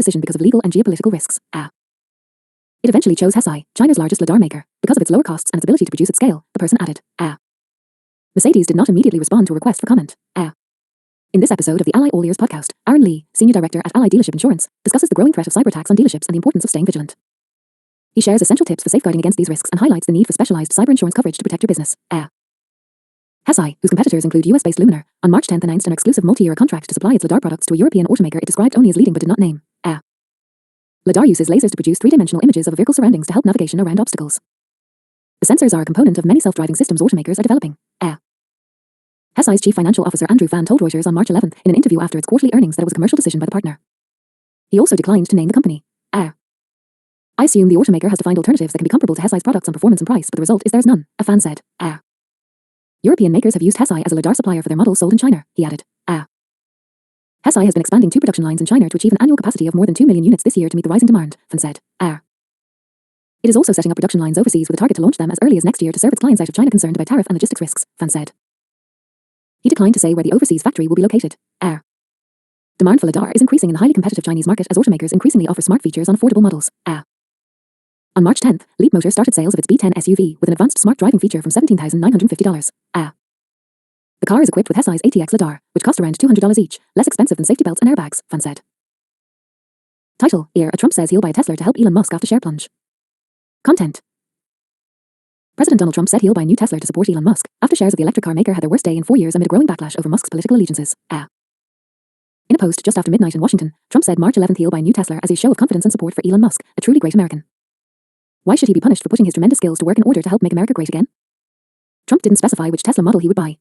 decision because of legal and geopolitical risks. It eventually chose Hesai, China's largest lidar maker, because of its lower costs and its ability to produce at scale, the person added. Mercedes did not immediately respond to a request for comment. In this episode of the Ally All Ears podcast, Aaron Lee, Senior Director at Ally Dealership Insurance, discusses the growing threat of cyber attacks on dealerships and the importance of staying vigilant. He shares essential tips for safeguarding against these risks and highlights the need for specialized cyber insurance coverage to protect your business. Hesai, whose competitors include US-based Luminar, on March 10th announced an exclusive multi-year contract to supply its lidar products to a European automaker it described only as leading but did not name. Lidar uses lasers to produce three-dimensional images of a vehicle's surroundings to help navigation around obstacles. The sensors are a component of many self-driving systems automakers are developing. Hesai's chief financial officer Andrew Fan told Reuters on March 11th in an interview after its quarterly earnings that it was a commercial decision by the partner. He also declined to name the company. I assume the automaker has defined alternatives that can be comparable to Hesai's products on performance and price, but the result is there's none, a fan said. European makers have used Hesai as a lidar supplier for their models sold in China, he added. Hesai has been expanding 2 production lines in China to achieve an annual capacity of more than 2 million units this year to meet the rising demand, Fan said. It is also setting up production lines overseas with a target to launch them as early as next year to serve its clients out of China concerned about tariff and logistics risks, Fan said. He declined to say where the overseas factory will be located. Demand for lidar is increasing in the highly competitive Chinese market as automakers increasingly offer smart features on affordable models. On March 10th, Leapmotor started sales of its B10 SUV with an advanced smart driving feature from $17,950. The car is equipped with Hesai's ATX lidar, which cost around $200 each, less expensive than safety belts and airbags, Fan said. Title: Trump says he'll buy a Tesla to help Elon Musk after share plunge. Content: President Donald Trump said he'll buy a new Tesla to support Elon Musk after shares of the electric car maker had their worst day in 4 years amid a growing backlash over Musk's political allegiances. In a post just after midnight in Washington, Trump said March 11th he'll buy a new Tesla as a show of confidence and support for Elon Musk, a truly great American. Why should he be punished for putting his tremendous skills to work in order to help make America great again? Trump didn't specify which Tesla model he would buy.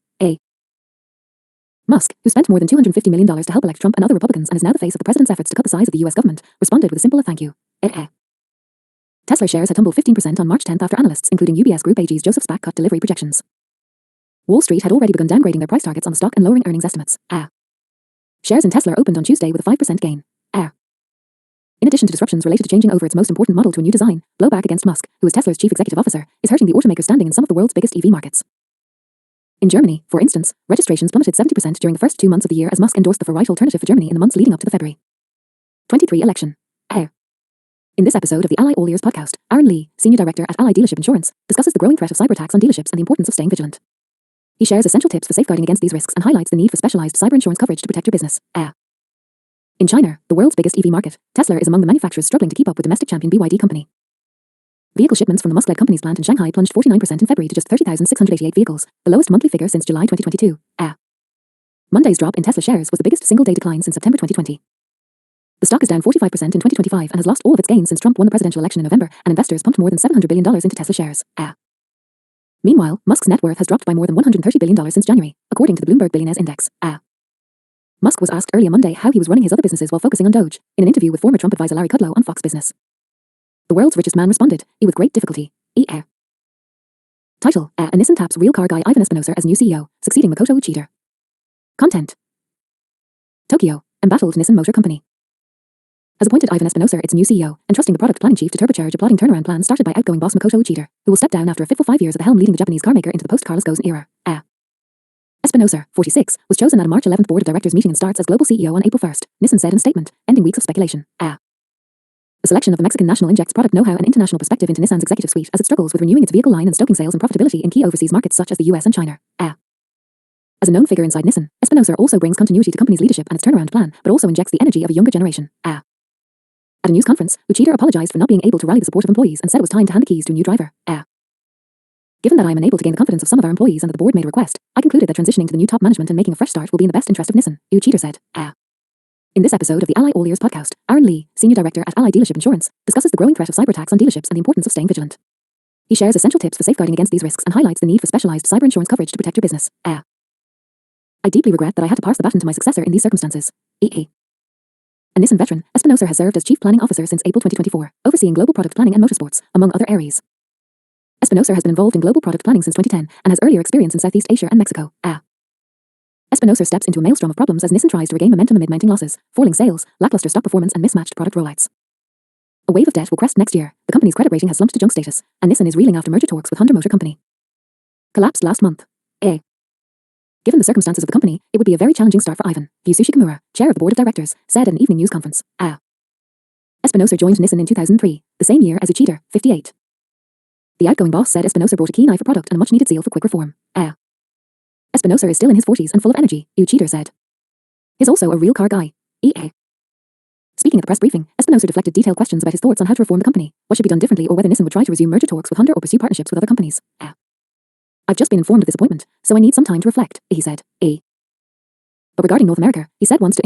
Musk, who spent more than $250 million to help elect Trump and other Republicans and is now the face of the president's efforts to cut the size of the US government, responded with a simple thank you. Tesla shares had tumbled 15% on March 10th after analysts, including UBS Group AG's Joseph Spack, cut delivery projections. Wall Street had already begun downgrading their price targets on the stock and lowering earnings estimates. Shares in Tesla opened on Tuesday with a 5% gain. In addition to disruptions related to changing over its most important model to a new design, blowback against Musk, who is Tesla's chief executive officer, is hurting the automaker's standing in some of the world's biggest EV markets. In Germany, for instance, registrations plummeted 70% during the first 2 months of the year as Musk endorsed the far-right alternative for Germany in the months leading up to the February 23 election. In this episode of the Ally All Ears podcast, Aaron Lee, Senior Director at Ally Dealership Insurance, discusses the growing threat of cyber attacks on dealerships and the importance of staying vigilant. He shares essential tips for safeguarding against these risks and highlights the need for specialized cyber insurance coverage to protect your business. In China, the world's biggest EV market, Tesla is among the manufacturers struggling to keep up with domestic champion BYD company. Vehicle shipments from the Musk-led company's plant in Shanghai plunged 49% in February to just 30,688 vehicles, the lowest monthly figure since July 2022. Monday's drop in Tesla shares was the biggest single-day decline since September 2020. The stock is down 45% in 2025 and has lost all of its gains since Trump won the presidential election in November, and investors pumped more than $700 billion into Tesla shares. Meanwhile, Musk's net worth has dropped by more than $130 billion since January, according to the Bloomberg Billionaires Index. Musk was asked earlier Monday how he was running his other businesses while focusing on Doge, in an interview with former Trump advisor Larry Kudlow on Fox Business. The world's richest man responded, with great difficulty. Title: A Nissan taps real car guy Ivan Espinosa as new CEO, succeeding Makoto Uchida. Content: Tokyo, embattled Nissan Motor Company has appointed Ivan Espinosa its new CEO, entrusting the product planning chief to turbocharge a plodding turnaround plan started by outgoing boss Makoto Uchida, who will step down after a fitful 5 years at the helm leading the Japanese carmaker into the post-Carlos Ghosn era. Espinosa, 46, was chosen at a March 11th board of directors meeting and starts as global CEO on April 1st, Nissan said in a statement, ending weeks of speculation. The selection of the Mexican national injects product know-how and international perspective into Nissan's executive suite as it struggles with renewing its vehicle line and stoking sales and profitability in key overseas markets such as the US and China. As a known figure inside Nissan, Espinosa also brings continuity to company's leadership and its turnaround plan, but also injects the energy of a younger generation. At a news conference, Uchida apologized for not being able to rally the support of employees and said it was time to hand the keys to a new driver. Given that I am unable to gain the confidence of some of our employees and that the board made a request, I concluded that transitioning to the new top management and making a fresh start will be in the best interest of Nissan, Uchida said. In this episode of the Ally All Ears podcast, Aaron Lee, Senior Director at Ally Dealership Insurance, discusses the growing threat of cyber attacks on dealerships and the importance of staying vigilant. He shares essential tips for safeguarding against these risks and highlights the need for specialized cyber insurance coverage to protect your business. I deeply regret that I had to pass the baton to my successor in these circumstances. A Nissan veteran, Espinosa has served as Chief Planning Officer since April 2024, overseeing global product planning and motorsports, among other areas. Espinosa has been involved in global product planning since 2010 and has earlier experience in Southeast Asia and Mexico. Espinosa steps into a maelstrom of problems as Nissan tries to regain momentum amid mounting losses, falling sales, lackluster stock performance and mismatched product rollouts. A wave of debt will crest next year, the company's credit rating has slumped to junk status, and Nissan is reeling after merger talks with Honda Motor Company. Collapsed last month. Given the circumstances of the company, it would be a very challenging start for Ivan, Yusushi Kimura, chair of the board of directors, said at an evening news conference. Espinosa joined Nissan in 2003, the same year as Uchida, 58. The outgoing boss said Espinosa brought a keen eye for product and a much-needed zeal for quick reform. Espinosa is still in his 40s and full of energy, Uchida said. He's also a real car guy. EA. Speaking at the press briefing, Espinosa deflected detailed questions about his thoughts on how to reform the company, what should be done differently, or whether Nissan would try to resume merger talks with Honda or pursue partnerships with other companies. I've just been informed of this appointment, so I need some time to reflect, he said. But regarding North America, he said wants to